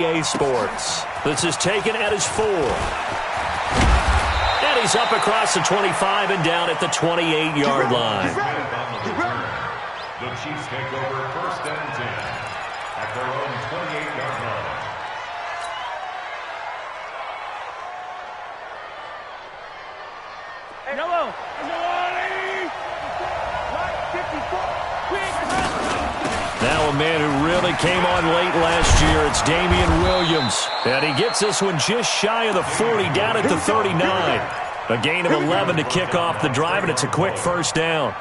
EA Sports. This is taken at his 4. And he's up across the 25 and down at the 28-yard line. The Chiefs take over 1st and 10 at their own 28-yard line. Yellow. Now a man who really came on late last year, it's Damian Williams. And he gets this one just shy of the 40, down at the 39. A gain of 11 to kick off the drive, and it's a quick 1st down.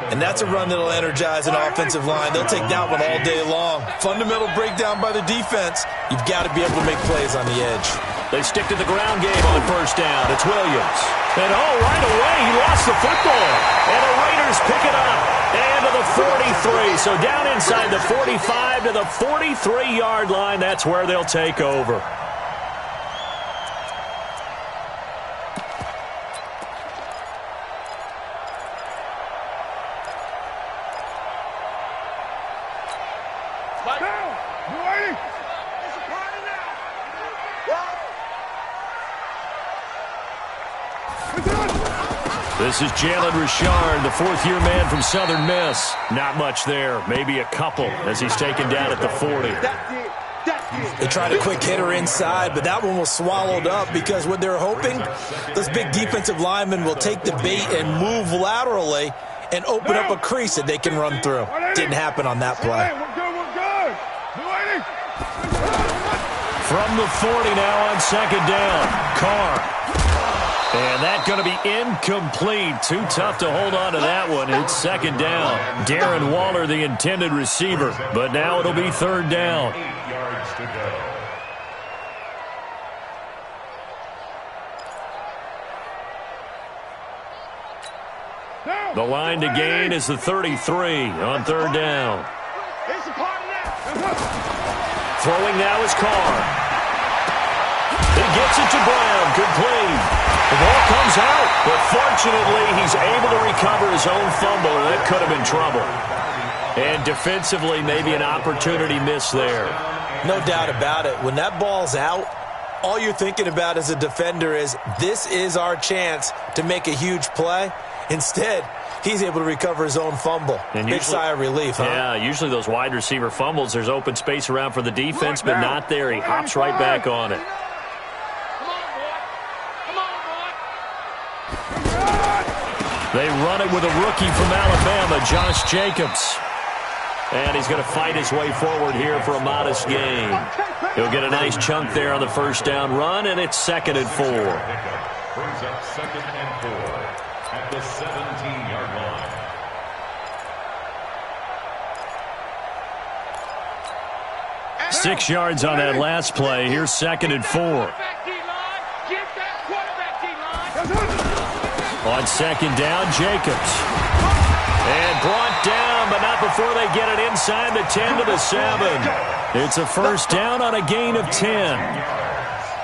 And that's a run that'll energize an offensive line. They'll take that one all day long. Fundamental breakdown by the defense. You've got to be able to make plays on the edge. They stick to the ground game on 1st down. It's Williams. And right away, he lost the football. And the Raiders pick it up. And to the 43. So down inside the 45 to the 43-yard line. That's where they'll take over. This is Jalen Richard, the 4th-year man from Southern Miss. Not much there, maybe a couple as he's taken down at the 40. They tried a quick hitter inside, but that one was swallowed up because what they're hoping, those big defensive linemen will take the bait and move laterally and open up a crease that they can run through. Didn't happen on that play. From the 40 now on 2nd down, Carr. And that's going to be incomplete. Too tough to hold on to that one. It's 2nd down. Darren Waller, the intended receiver. But now it'll be 3rd down. 8 yards to go. The line to gain is the 33 on 3rd down. Throwing now is Carr. He gets it to Brown. Complete. The ball comes out, but fortunately he's able to recover his own fumble, and that could have been trouble. And defensively, maybe an opportunity miss there. No doubt about it. When that ball's out, all you're thinking about as a defender is, this is our chance to make a huge play. Instead, he's able to recover his own fumble. And big sigh of relief, huh? Yeah, usually those wide receiver fumbles, there's open space around for the defense, but not there. He hops right back on it. They run it with a rookie from Alabama, Josh Jacobs. And he's going to fight his way forward here for a modest gain. He'll get a nice chunk there on the 1st down run, and it's 2nd and 4. Brings up 2nd and 4 at the 17-yard line. 6 yards on that last play. Here's 2nd and 4. On 2nd down, Jacobs. And brought down, but not before they get it inside the 10 to the 7. It's a 1st down on a gain of 10.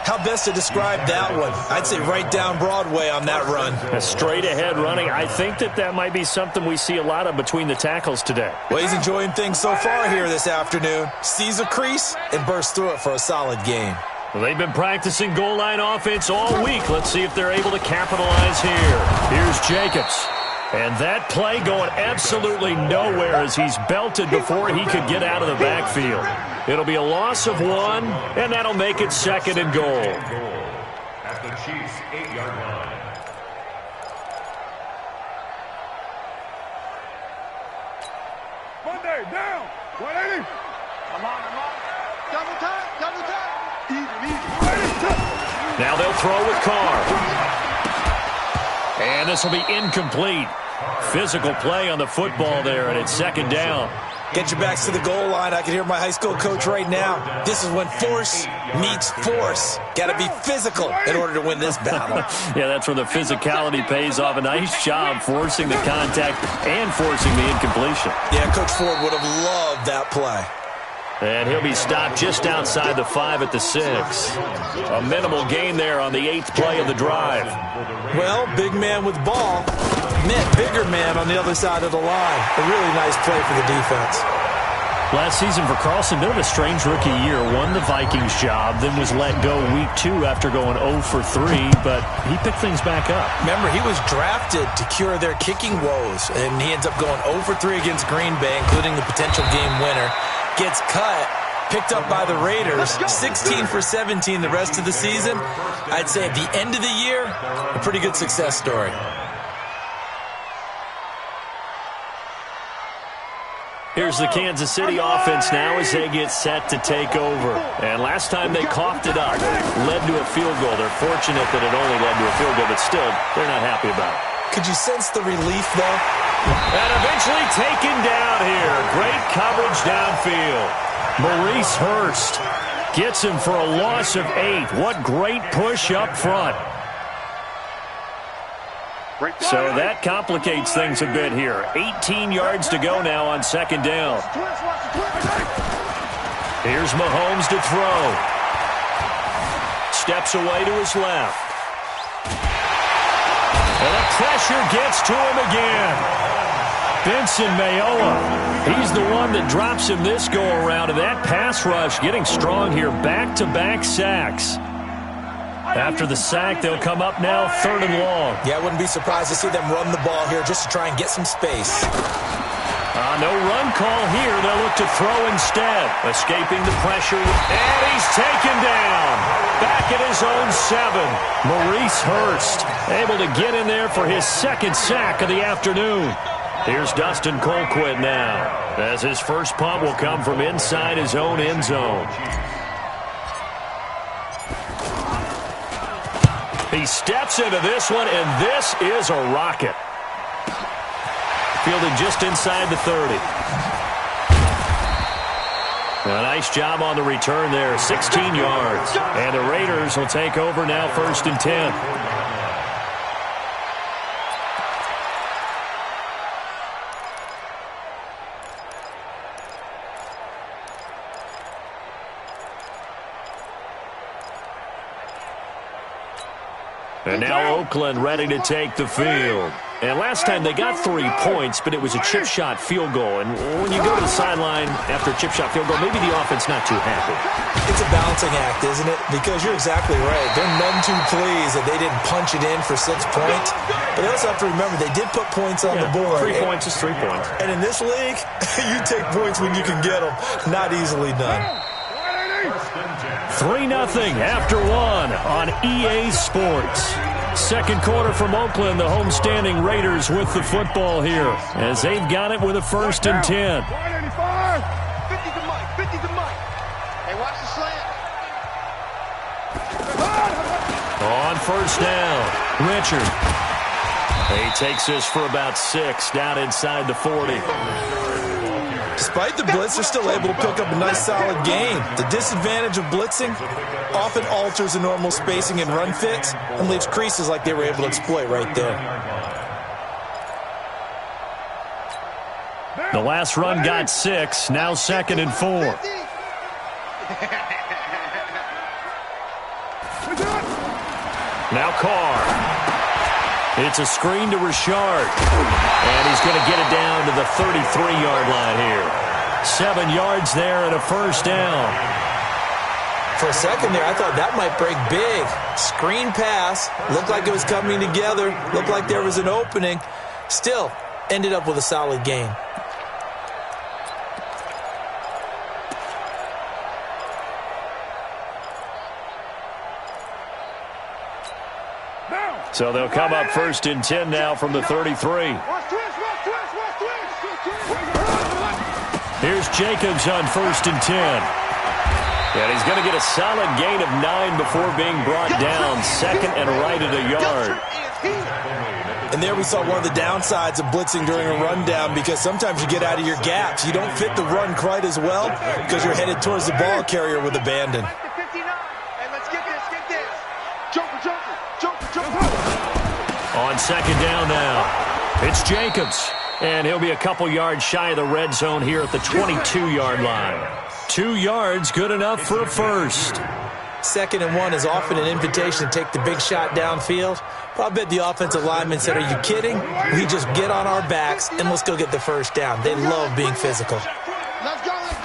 How best to describe that one? I'd say right down Broadway on that run. A straight-ahead running. I think that might be something we see a lot of between the tackles today. Well, he's enjoying things so far here this afternoon. Sees a crease and bursts through it for a solid gain. Well, they've been practicing goal line offense all week. Let's see if they're able to capitalize here. Here's Jacobs. And that play going absolutely nowhere as he's belted before he could get out of the backfield. It'll be a loss of 1, and that'll make it 2nd and goal. At the Chiefs' 8-yard line. Monday, down. 180. Come on. Double time. Now they'll throw with Carr. And this will be incomplete. Physical play on the football there, and it's 2nd down. Get your backs to the goal line. I can hear my high school coach right now. This is when force meets force. Got to be physical in order to win this battle. Yeah, that's where the physicality pays off. A nice job forcing the contact and forcing the incompletion. Yeah, Coach Ford would have loved that play. And he'll be stopped just outside the 5 at the 6. A minimal gain there on the 8th play of the drive. Well, big man with ball met bigger man on the other side of the line. A really nice play for the defense. Last season for Carlson, bit of a strange rookie year. Won the Vikings job, then was let go week 2 after going 0 for 3, but he picked things back up. Remember, he was drafted to cure their kicking woes, and he ends up going 0 for 3 against Green Bay, including the potential game winner. Gets cut, picked up by the Raiders, 16 for 17 the rest of the season. I'd say at the end of the year, a pretty good success story. Here's the Kansas City offense now as they get set to take over. And last time they coughed it up, led to a field goal. They're fortunate that it only led to a field goal, but still, they're not happy about it. Could you sense the relief, though? And eventually taken down here. Great coverage downfield. Maurice Hurst gets him for a loss of 8. What great push up front. So that complicates things a bit here. 18 yards to go now on second down. Here's Mahomes to throw. Steps away to his left. And the pressure gets to him again. Benson Mayowa. He's the one that drops him this go-around. And that pass rush getting strong here. Back-to-back sacks. After the sack, they'll come up now 3rd and long. Yeah, I wouldn't be surprised to see them run the ball here just to try and get some space. No run call here. They'll look to throw instead. Escaping the pressure. And he's taken down. Back at his own 7. Maurice Hurst able to get in there for his 2nd sack of the afternoon. Here's Dustin Colquitt now, as his first punt will come from inside his own end zone. He steps into this one, and this is a rocket. Fielded just inside the 30. A nice job on the return there, 16 yards. And the Raiders will take over now 1st and 10. And now Oakland ready to take the field. And last time they got 3 points, but it was a chip shot field goal. And when you go to the sideline after a chip shot field goal, maybe the offense not too happy. It's a balancing act, isn't it? Because you're exactly right. They're none too pleased that they didn't punch it in for 6 points. But they also have to remember they did put points on the board. 3 points is 3 points. And in this league, you take points when you can get them. Not easily done. 3-0 after 1 on EA Sports. Second quarter from Oakland, the homestanding Raiders with the football here as they've got it with a 1st and 10. 50 to Mike, 50 to Mike. Hey, watch the slant. On 1st down, Richard. He takes this for about 6 down inside the 40. Despite the blitz, they're still able to pick up a nice solid gain. The disadvantage of blitzing often alters the normal spacing and run fits and leaves creases like they were able to exploit right there. The last run got 6, now 2nd and 4. Now Carr. It's a screen to Richard. And he's going to get it down to the 33-yard line here. 7 yards there and a 1st down. For a second there, I thought that might break big. Screen pass. Looked like it was coming together. Looked like there was an opening. Still, ended up with a solid gain. So they'll come up 1st and 10 now from the 33. Here's Jacobs on 1st and 10. And he's going to get a solid gain of 9 before being brought down. 2nd and right at a yard. And there we saw one of the downsides of blitzing during a rundown, because sometimes you get out of your gaps. You don't fit the run quite as well because you're headed towards the ball carrier with abandon. On 2nd down now, it's Jacobs. And he'll be a couple yards shy of the red zone here at the 22-yard line. 2 yards, good enough for a 1st. 2nd and 1 is often an invitation to take the big shot downfield. But I bet the offensive lineman said, are you kidding? We just get on our backs and let's go get the 1st down. They love being physical. Let's go, let's go.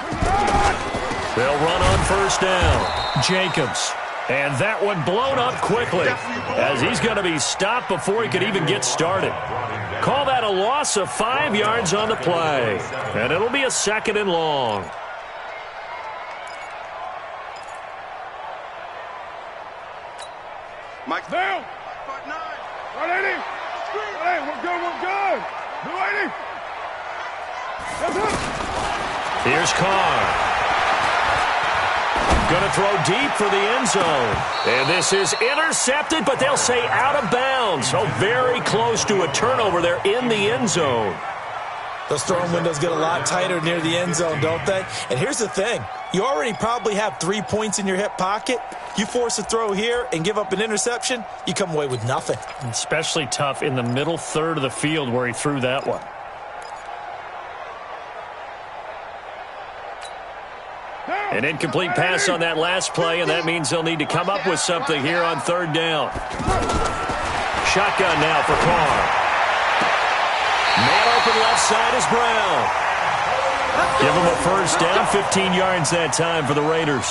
They'll run on first down. Jacobs. And that one blown up quickly as he's going to be stopped before he could even get started. Call that a loss of 5 yards on the play. And it'll be a 2nd and long. Mike down. 180. 180. We're good. We're good. 280. Here's Carr. Going to throw deep for the end zone. And this is intercepted, but they'll say out of bounds. So very close to a turnover there in the end zone. Those throwing windows get a lot tighter near the end zone, don't they? And here's the thing. You already probably have 3 points in your hip pocket. You force a throw here and give up an interception, you come away with nothing. Especially tough in the middle third of the field where he threw that one. An incomplete pass on that last play, and that means they'll need to come up with something here on 3rd down. Shotgun now for Carr. Man open left side is Brown. Give him a first down, 15 yards that time for the Raiders.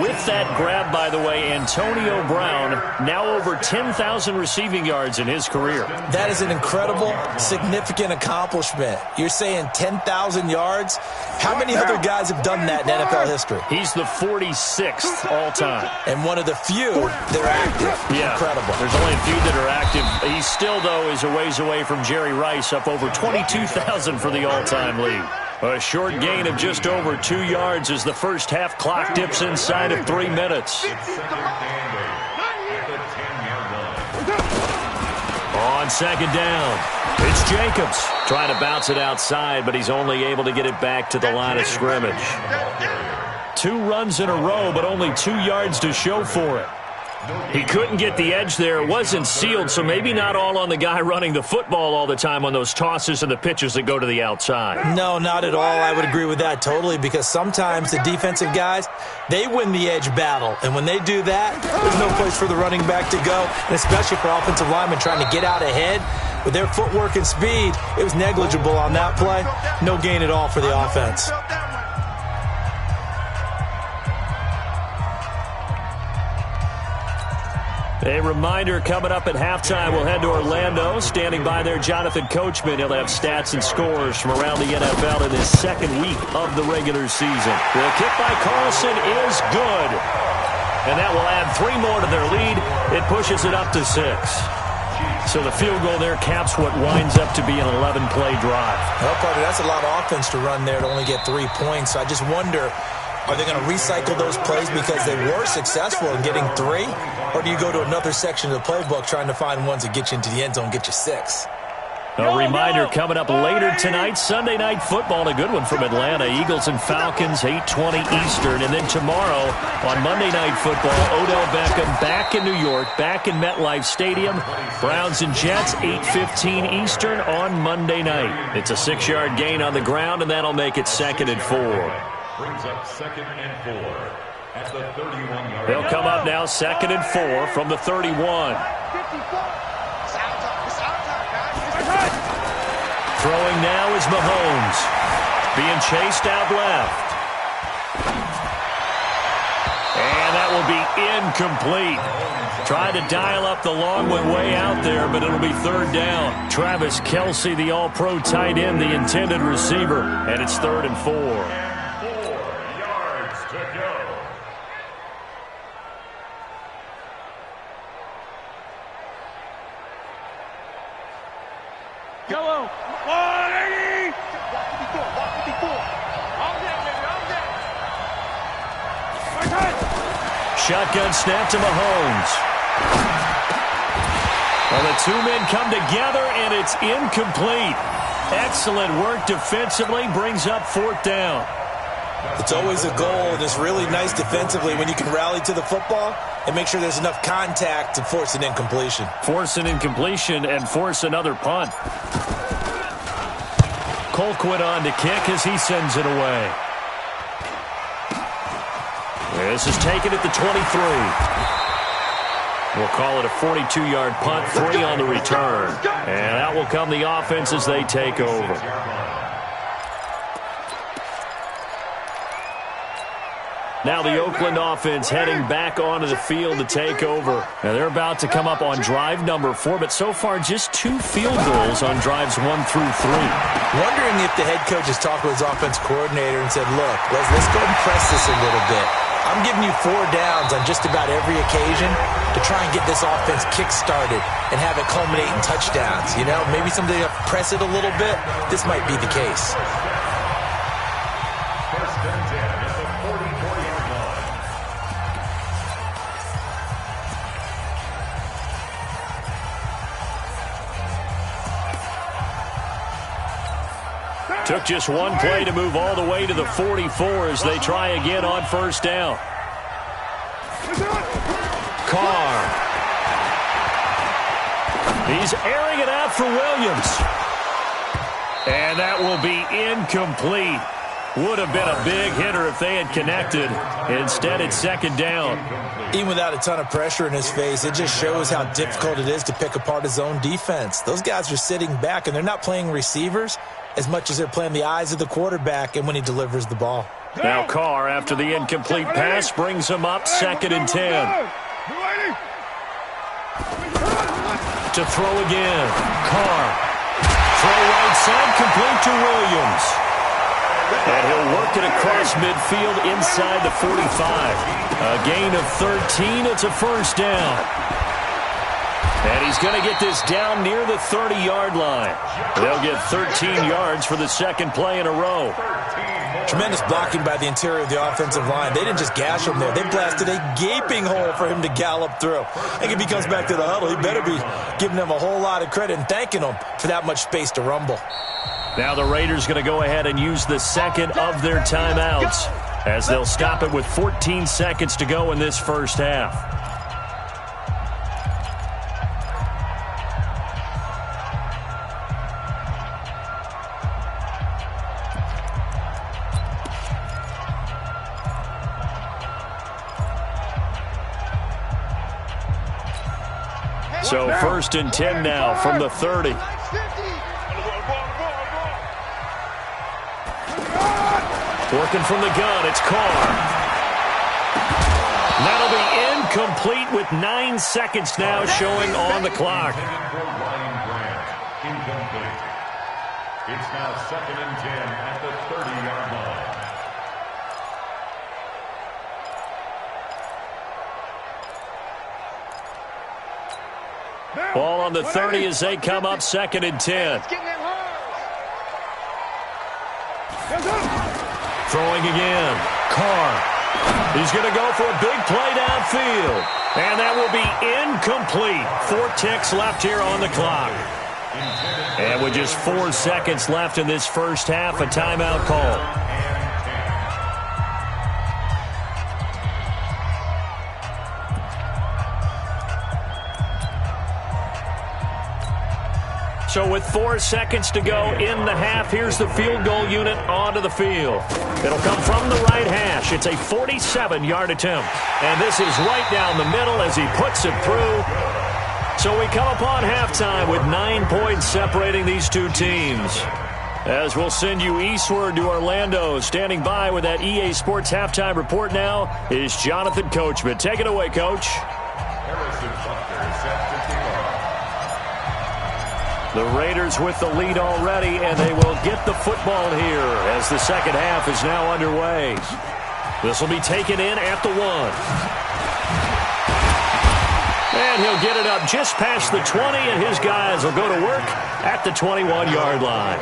With that grab, by the way, Antonio Brown now over 10,000 receiving yards in his career. That is an incredible, significant accomplishment. You're saying 10,000 yards? How many other guys have done that in NFL history? He's the 46th all-time. And one of the few that are active. Yeah, incredible. There's only a few that are active. He still, though, is a ways away from Jerry Rice, up over 22,000 for the all-time lead. A short gain of just over 2 yards as the first half clock dips inside of 3 minutes. On 2nd down, it's Jacobs trying to bounce it outside, but he's only able to get it back to the line of scrimmage. 2 runs in a row, but only 2 yards to show for it. He couldn't get the edge there. It wasn't sealed, so maybe not all on the guy running the football all the time on those tosses and the pitches that go to the outside. No, not at all. I would agree with that totally, because sometimes the defensive guys, they win the edge battle. And when they do that, there's no place for the running back to go, and especially for offensive linemen trying to get out ahead. With their footwork and speed, it was negligible on that play. No gain at all for the offense. A reminder, coming up at halftime, we'll head to Orlando. Standing by there, Jonathan Coachman. He'll have stats and scores from around the NFL in his 2nd week of the regular season. The kick by Carlson is good. And that will add 3 more to their lead. It pushes it up to 6. So the field goal there caps what winds up to be an 11-play drive. Well, Carter, that's a lot of offense to run there to only get 3 points. So I just wonder, are they going to recycle those plays because they were successful in getting 3? Or do you go to another section of the playbook trying to find ones that get you into the end zone and get you 6? A reminder coming up later tonight, Sunday Night Football, a good one from Atlanta. Eagles and Falcons, 8:20 Eastern. And then tomorrow on Monday Night Football, Odell Beckham back in New York, back in MetLife Stadium. Browns and Jets, 8:15 Eastern on Monday night. It's a 6-yard gain on the ground, and that'll make it 2nd and 4. Brings up 2nd and 4 at the 31-yard. They'll come up now 2nd and 4 from the 31. Throwing now is Mahomes. Being chased out left. And that will be incomplete. Tried to dial up the long one way out there, but it'll be 3rd down. Travis Kelce, the all-pro tight end, the intended receiver. And it's 3rd and 4. 4 yards to go. Yellow. 180. Walk 54. All day, baby. All day. Shotgun snap to Mahomes. Well, the 2 men come together, and it's incomplete. Excellent work defensively, brings up 4th down. It's always a goal, and it's really nice defensively when you can rally to the football and make sure there's enough contact to force an incompletion. Force an incompletion and force another punt. Colquitt on to kick as he sends it away. This is taken at the 23. We'll call it a 42-yard punt, 3 on the return. And out will come the offense as they take over. Now the Oakland offense heading back onto the field to take over. Now they're about to come up on drive number 4, but so far just 2 field goals on drives 1 through 3. Wondering if the head coach has talked with his offense coordinator and said, look, let's go and press this a little bit. I'm giving you 4 downs on just about every occasion to try and get this offense kick-started and have it culminate in touchdowns. You know, maybe somebody to press it a little bit. This might be the case. First and 10 at the 44-yard line. Took just one play to move all the way to the 44 as they try again on first down. Carr. He's airing it out for Williams. And that will be incomplete. Would have been a big hitter if they had connected. Instead, it's second down. Even without a ton of pressure in his face, it just shows how difficult it is to pick apart his own defense. Those guys are sitting back, and they're not playing receivers as much as they're playing the eyes of the quarterback and when he delivers the ball. Now Carr, after the incomplete pass, brings him up second and 10. To throw again. Carr. Throw right side, complete to Williams. And he'll work it across midfield inside the 45. A gain of 13. It's a first down. And he's going to get this down near the 30-yard line. They'll get 13 yards for the second play in a row. Tremendous blocking by the interior of the offensive line. They didn't just gash him there. They blasted a gaping hole for him to gallop through. I think if he comes back to the huddle, he better be giving them a whole lot of credit and thanking them for that much space to rumble. Now the Raiders going to go ahead and use the second of their timeouts as they'll stop it with 14 seconds to go in this first half. So first and 10 now from the 30. Working from the gun, it's Carr. That'll be incomplete with 9 seconds now showing on the clock. Incomplete. It's now second and 10 at the 30-yard line. Ball on the 30 as they come up second and 10. Throwing again. Carr. He's going to go for a big play downfield. And that will be incomplete. 4 ticks left here on the clock. And with just 4 seconds left in this first half, a timeout call. So with 4 seconds to go in the half, here's the field goal unit onto the field. It'll come from the right hash. It's a 47-yard attempt. And this is right down the middle as he puts it through. So we come upon halftime with 9 points separating these two teams. As we'll send you eastward to Orlando, standing by with that EA Sports halftime report now is Jonathan Coachman. Take it away, Coach. The Raiders with the lead already, and they will get the football here as the second half is now underway. This will be taken in at the 1. And he'll get it up just past the 20, and his guys will go to work at the 21-yard line.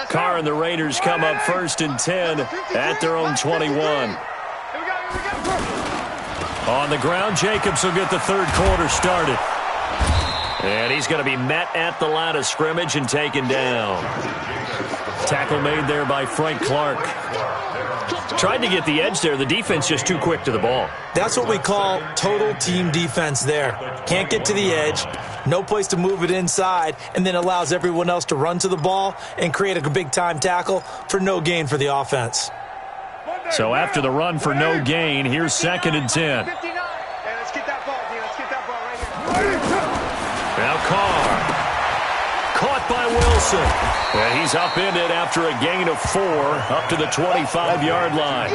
Carr and the Raiders come up first and 10 at their own 21. On the ground, Jacobs will get the third quarter started. And he's going to be met at the line of scrimmage and taken down. Tackle made there by Frank Clark. Tried to get the edge there. The defense just too quick to the ball. That's what we call total team defense there. Can't get to the edge, no place to move it inside, and then allows everyone else to run to the ball and create a big-time tackle for no gain for the offense. So after the run for no gain, here's 2nd and 10. Hey, let's get that ball, D. Let's get that ball right here. Now Carr. Caught by Wilson. And he's upended after a gain of 4 up to the 25-yard line.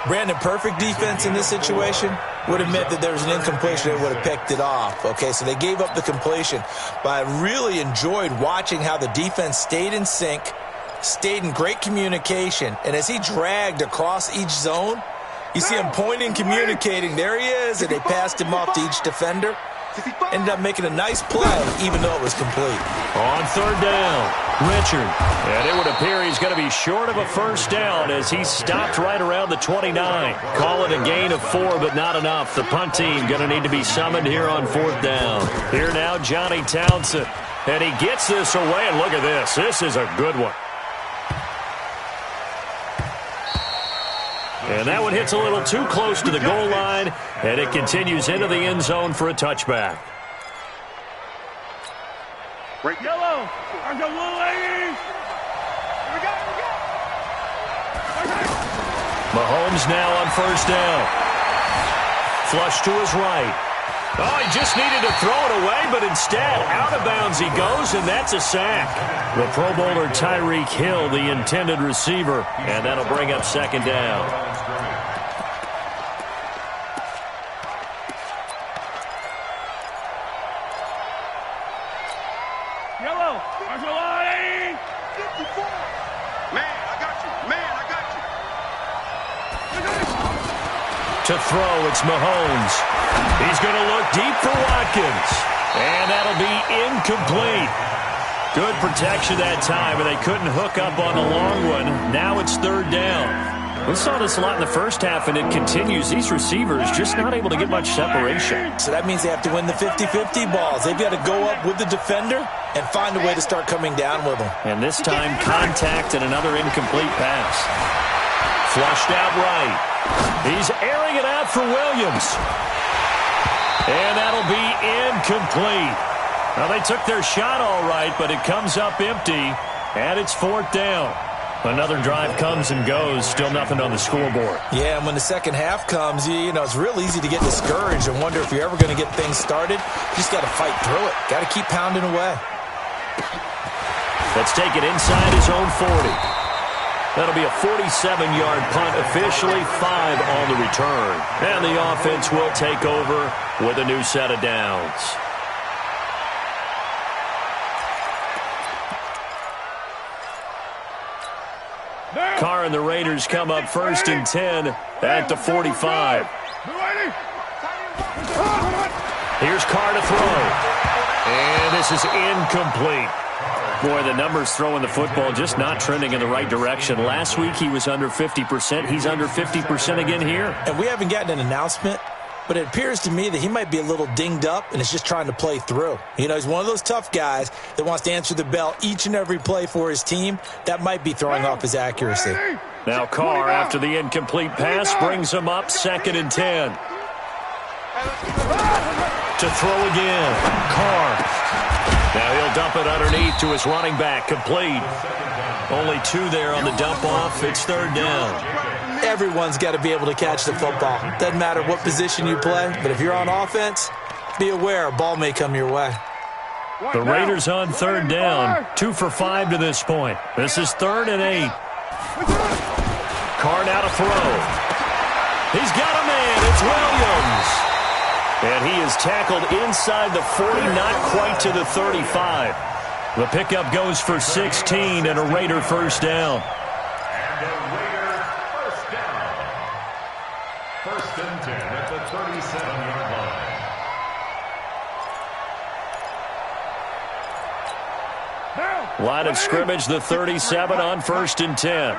Brandon, perfect defense in this situation would have meant that there was an incompletion that would have picked it off. Okay, so they gave up the completion. But I really enjoyed watching how the defense stayed in sync, stayed in great communication. And as he dragged across each zone, you see him pointing, communicating. There he is, and they passed him off to each defender. Ended up making a nice play, even though it was complete. On 3rd down, Richard. And it would appear he's going to be short of a first down as he stopped right around the 29. Call it a gain of 4, but not enough. The punt team going to need to be summoned here on 4th down. Here now, Johnny Townsend. And he gets this away, and look at this. This is a good one. And that one hits a little too close to the goal line, and it continues into the end zone for a touchback. Yellow. There's a little lady. We got it. Mahomes now on 1st down. Flush to his right. Oh, he just needed to throw it away, but instead, out of bounds he goes, and that's a sack. The Pro Bowler Tyreek Hill, the intended receiver, and that'll bring up 2nd down. Yellow. There's a line. 54. Man, I got you. To throw, it's Mahomes. He's going to look deep for Watkins. And that'll be incomplete. Good protection that time, and they couldn't hook up on the long one. Now it's 3rd down. We saw this a lot in the first half, and it continues. These receivers just not able to get much separation. So that means they have to win the 50-50 balls. They've got to go up with the defender and find a way to start coming down with them. And this time, contact and another incomplete pass. Flushed out right. He's airing it out for Williams. And that'll be incomplete. Now, they took their shot all right, but it comes up empty, and it's 4th down. Another drive comes and goes, still nothing on the scoreboard. Yeah, and when the second half comes, you know, it's real easy to get discouraged and wonder if you're ever going to get things started. You just got to fight through it. Got to keep pounding away. Let's take it inside his own 40. That'll be a 47-yard punt, officially 5 on the return. And the offense will take over with a new set of downs. Carr and the Raiders come up 1st and 10 at the 45. Here's Carr to throw. And this is incomplete. Boy, the numbers throwing the football just not trending in the right direction. Last week he was under 50%. He's under 50% again here. And we haven't gotten an announcement, but it appears to me that he might be a little dinged up and is just trying to play through. You know, he's one of those tough guys that wants to answer the bell each and every play for his team. That might be throwing off his accuracy. Now Carr, after the incomplete pass, brings him up 2nd and 10. To throw again. Carr. Now he'll dump it underneath to his running back. Complete. Only 2 there on the dump off. It's 3rd down. Everyone's got to be able to catch the football. Doesn't matter what position you play, but if you're on offense, be aware a ball may come your way. The Raiders on 3rd down. 2 for 5 to this point. This is 3rd and 8. Carr now to throw. He's got a man. It's Williams. And he is tackled inside the 40, not quite to the 35. The pickup goes for 16 and a Raider first down. And a Raider first down. 1st and 10 at the 37-yard line. Line of scrimmage, the 37 on 1st and 10.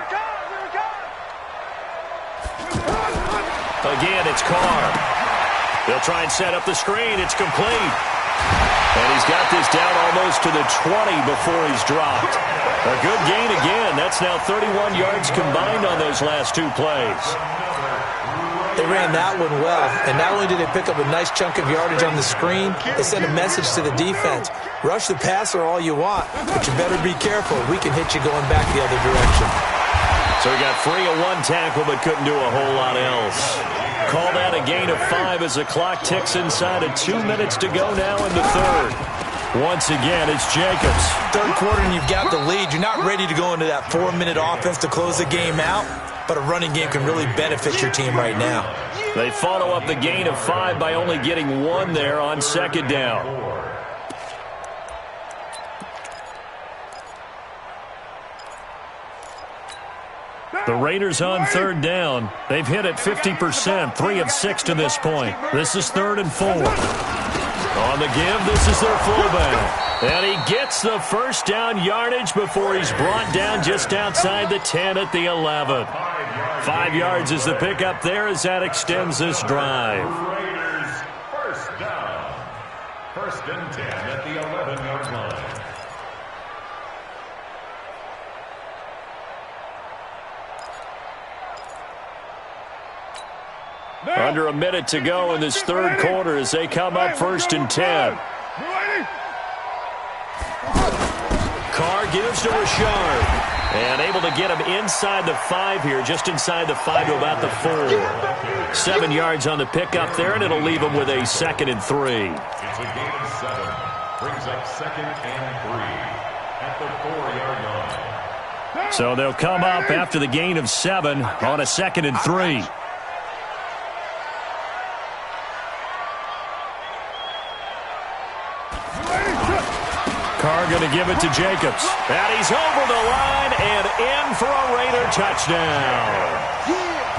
Again, it's Carr. They'll try and set up the screen. It's complete. And he's got this down almost to the 20 before he's dropped. A good gain again. That's now 31 yards combined on those last 2 plays. They ran that one well, and not only did they pick up a nice chunk of yardage on the screen, they sent a message to the defense. Rush the passer all you want, but you better be careful. We can hit you going back the other direction. So he got free of one tackle but couldn't do a whole lot else. Call that a gain of 5 as the clock ticks inside of 2 minutes to go now in the third. Once again, it's Jacobs. Third quarter and you've got the lead. You're not ready to go into that 4-minute offense to close the game out, but a running game can really benefit your team right now. They follow up the gain of 5 by only getting 1 there on second down. The Raiders on third down. They've hit it 50%, 3 of 6 to this point. This is 3rd and 4. On the give, this is their fullback. And he gets the first down yardage before he's brought down just outside the 10 at the 11. 5 yards is the pickup there as that extends this drive. Raiders first down. 1st and 10 at the 11-yard line. Under a minute to go in this third quarter as they come up 1st and 10. Carr gives to Rashard. And able to get him inside the 5 here, just inside the 5 to about the 4. 7 yards on the pickup there, and it'll leave him with a 2nd and 3. It's a gain of 7. Brings up 2nd and 3 at the 4-yard line. So they'll come up after the gain of 7 on a 2nd and 3. Carr going to give it to Jacobs. And he's over the line and in for a Raider touchdown.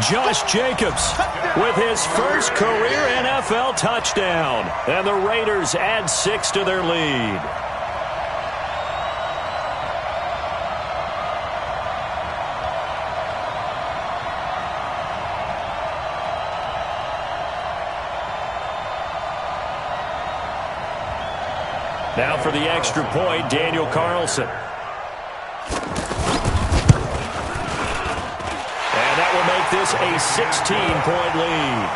Josh Jacobs with his first career NFL touchdown. And the Raiders add 6 to their lead. Now for the extra point, Daniel Carlson. And that will make this a 16-point lead.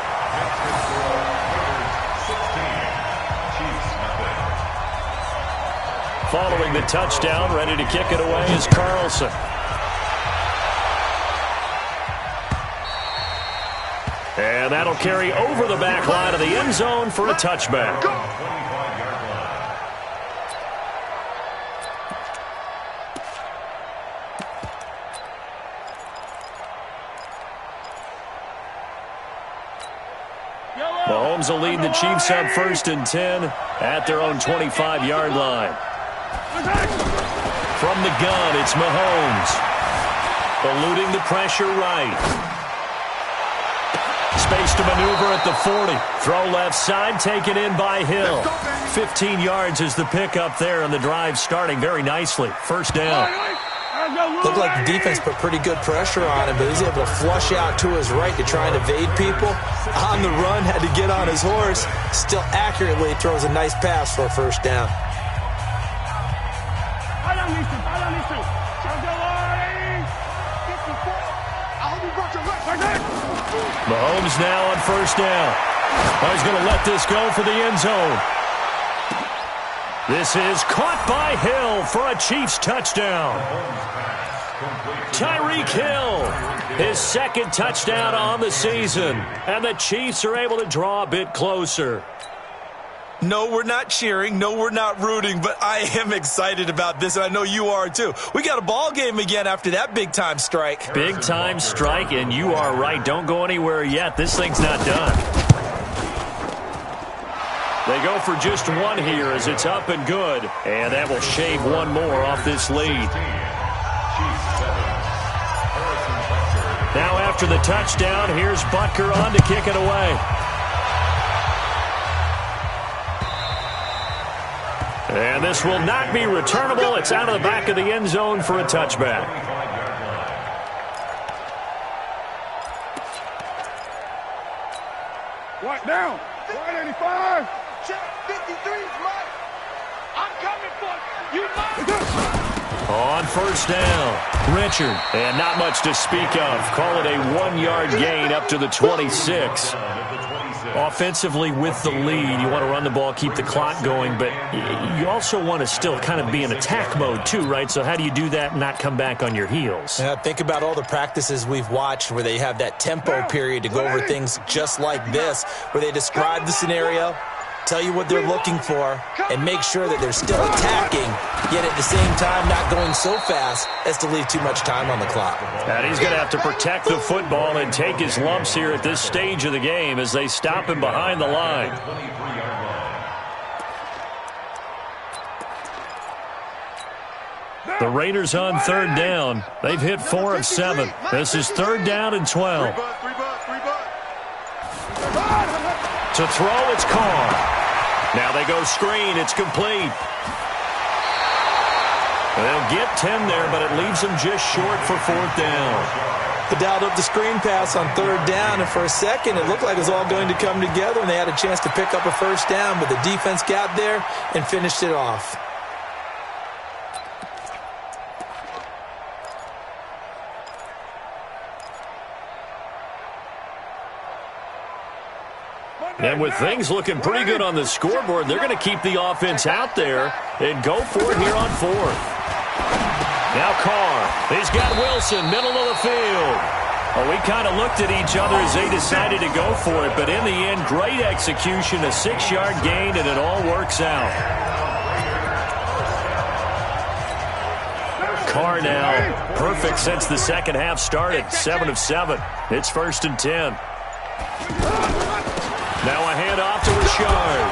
Following the touchdown, ready to kick it away is Carlson. And that'll carry over the back line of the end zone for a touchback. Mahomes will lead the Chiefs up 1st and 10 at their own 25-yard line. From the gun, it's Mahomes. Eluding the pressure right. Space to maneuver at the 40. Throw left side, taken in by Hill. 15 yards is the pickup there, and the drive starting very nicely. 1st down. Looked like the defense put pretty good pressure on him, but he's able to flush out to his right to try and evade people. On the run, had to get on his horse. Still accurately throws a nice pass for a 1st down. Mahomes now on 1st down. Oh, he's going to let this go for the end zone. This is caught by Hill for a Chiefs touchdown. Tyreek Hill, his 2nd touchdown on the season. And the Chiefs are able to draw a bit closer. No, we're not cheering. No, we're not rooting, but I am excited about this, and I know you are too. We got a ball game again after that big-time strike. Big-time strike, and you are right. Don't go anywhere yet. This thing's not done. They go for just 1 here as it's up and good, and that will shave 1 more off this lead. Now after the touchdown, here's Butker on to kick it away. And this will not be returnable. It's out of the back of the end zone for a touchback. Right down. 185. Check 53's Mike. I'm coming for you. On 1st down, Richard. And not much to speak of. Call it a 1-yard gain up to the 26. Offensively with the lead, you want to run the ball, keep the clock going, but you also want to still kind of be in attack mode too, right? So how do you do that and not come back on your heels? Yeah, think about all the practices we've watched where they have that tempo period to go over things just like this, where they describe the scenario, tell you what they're looking for, and make sure that they're still attacking, yet at the same time not going so fast as to leave too much time on the clock. And he's going to have to protect the football and take his lumps here at this stage of the game as they stop him behind the line. The Raiders on third down. They've hit 4 of 7. This is 3rd down and 12. To throw, it's Carr. Now they go screen. It's complete. They'll get 10 there, but it leaves them just short for 4th down. They dialed up the screen pass on 3rd down, and for a second it looked like it was all going to come together, and they had a chance to pick up a 1st down, but the defense got there and finished it off. And with things looking pretty good on the scoreboard, they're going to keep the offense out there and go for it here on 4th. Now Carr. He's got Wilson, middle of the field. Well, we kind of looked at each other as they decided to go for it, but in the end, great execution, a 6-yard gain, and it all works out. Carr now, perfect since the second half started, 7 of 7. It's 1st and 10. Now a handoff to Richard.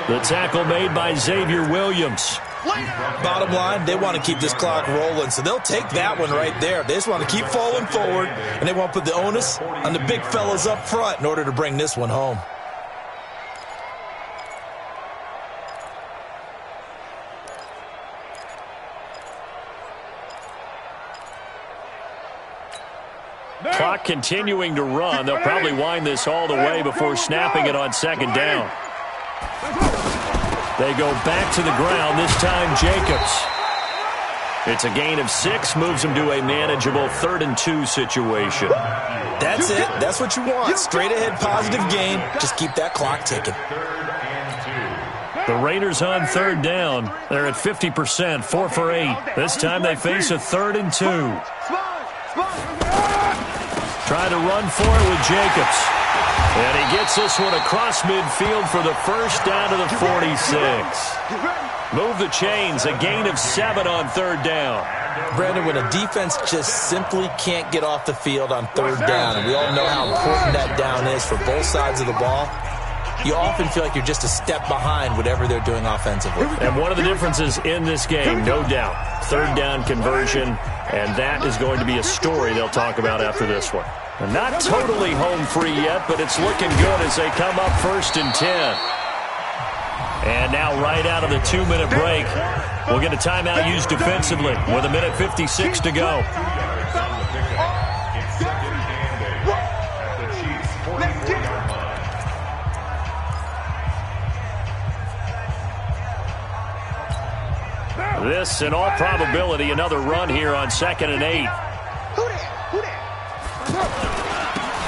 The tackle made by Xavier Williams. Bottom line, they want to keep this clock rolling, so they'll take that one right there. They just want to keep falling forward, and they want to put the onus on the big fellas up front in order to bring this one home. Clock continuing to run. They'll probably wind this all the way before snapping it on 2nd down. They go back to the ground, this time Jacobs. It's a gain of 6, moves them to a manageable 3rd and 2 situation. That's it. That's what you want. Straight ahead positive gain. Just keep that clock ticking. The Raiders on 3rd down. They're at 50%, 4 for 8. This time they face a 3rd and 2. Trying to run for it with Jacobs. And he gets this one across midfield for the 1st down to the 46. Move the chains, a gain of 7 on 3rd down. Brandon, when a defense just simply can't get off the field on 3rd down, and we all know how important that down is for both sides of the ball, you often feel like you're just a step behind whatever they're doing offensively. And one of the differences in this game, no doubt, 3rd down conversion, and that is going to be a story they'll talk about after this one. And not totally home free yet, but it's looking good as they come up 1st and 10. And now right out of the 2-minute break, we'll get a timeout used defensively with 1:56 to go. This, in all probability, another run here on 2nd and 8.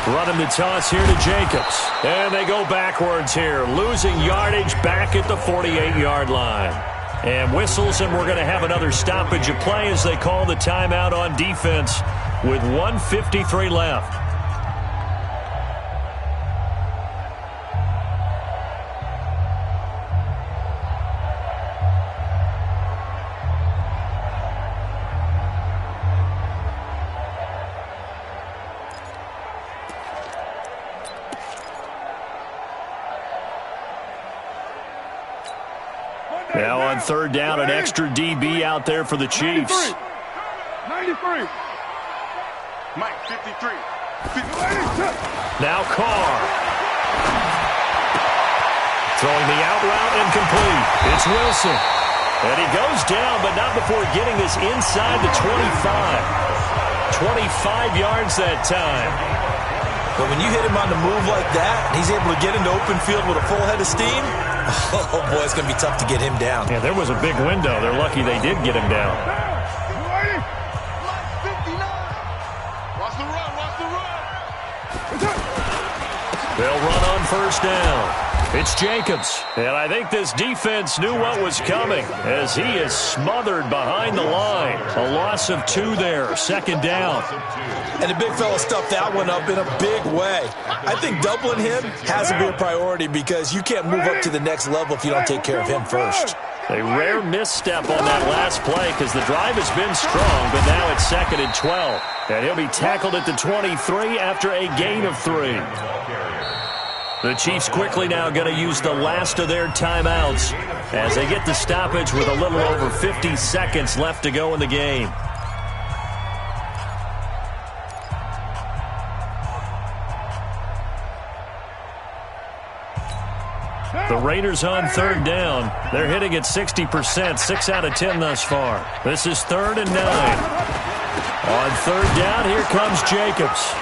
Running the toss here to Jacobs. And they go backwards here, losing yardage back at the 48-yard line. And whistles, and we're going to have another stoppage of play as they call the timeout on defense with 1:53 left. Now on 3rd down, an extra DB out there for the Chiefs. 93. Mike, 53. Now Carr. Throwing the out route incomplete. It's Wilson. And he goes down, but not before getting this inside the 25. 25 yards that time. But when you hit him on the move like that, and he's able to get into open field with a full head of steam, oh, boy, it's going to be tough to get him down. Yeah, there was a big window. They're lucky they did get him down. Watch the run, watch the run. They'll run on first down. It's Jacobs. And I think this defense knew what was coming as he is smothered behind the line. A loss of 2 there, second down. And the big fella stuffed that one up in a big way. I think doubling him has to be a priority because you can't move up to the next level if you don't take care of him first. A rare misstep on that last play because the drive has been strong, but now it's 2nd and 12. And he'll be tackled at the 23 after a gain of 3. The Chiefs quickly now going to use the last of their timeouts as they get the stoppage with a little over 50 seconds left to go in the game. The Raiders on 3rd down. They're hitting at 60%, 6 out of 10 thus far. This is 3rd and 9. On 3rd down, here comes Jacobs.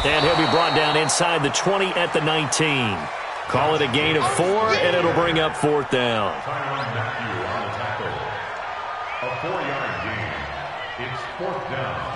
And he'll be brought down inside the 20 at the 19. Call it a gain of 4, and it'll bring up 4th down. A 4-yard gain. It's 4th down.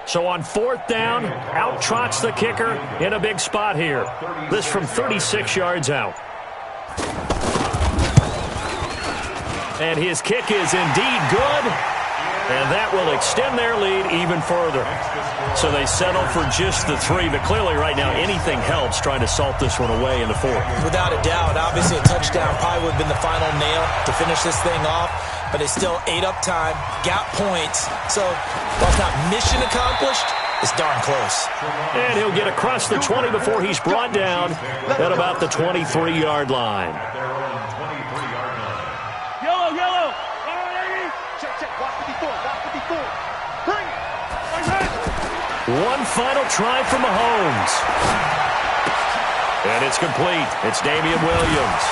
So on 4th down, out trots the kicker in a big spot here. This from 36 yards out. And his kick is indeed good. And that will extend their lead even further. So they settle for just the 3. But clearly right now anything helps trying to salt this one away in the 4th. Without a doubt. Obviously a touchdown probably would have been the final nail to finish this thing off. But they still ate up time, got points. So while it's not mission accomplished, it's darn close. And he'll get across the 20 before he's brought down at about the 23-yard line. Yellow, yellow. All right, check, check. Watch 54, watch 54. Bring it. One final try from Mahomes. And it's complete. It's Damian Williams.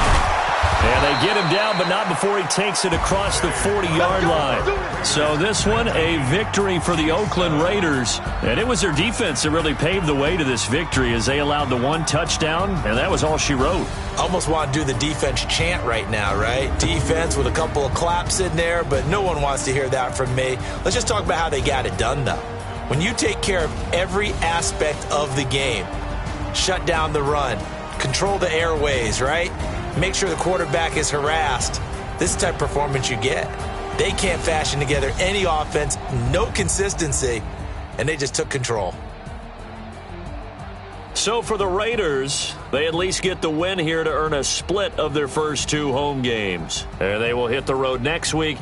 And they get him down, but not before he takes it across the 40-yard line. So this one, a victory for the Oakland Raiders. And it was their defense that really paved the way to this victory as they allowed the 1 touchdown, and that was all she wrote. Almost want to do the defense chant right now, right? Defense with a couple of claps in there, but no one wants to hear that from me. Let's just talk about how they got it done, though. When you take care of every aspect of the game, shut down the run, control the airways, right? Make sure the quarterback is harassed. This is the type of performance you get. They can't fashion together any offense, no consistency, and they just took control. So for the Raiders, they at least get the win here to earn a split of their first 2 home games. And they will hit the road next week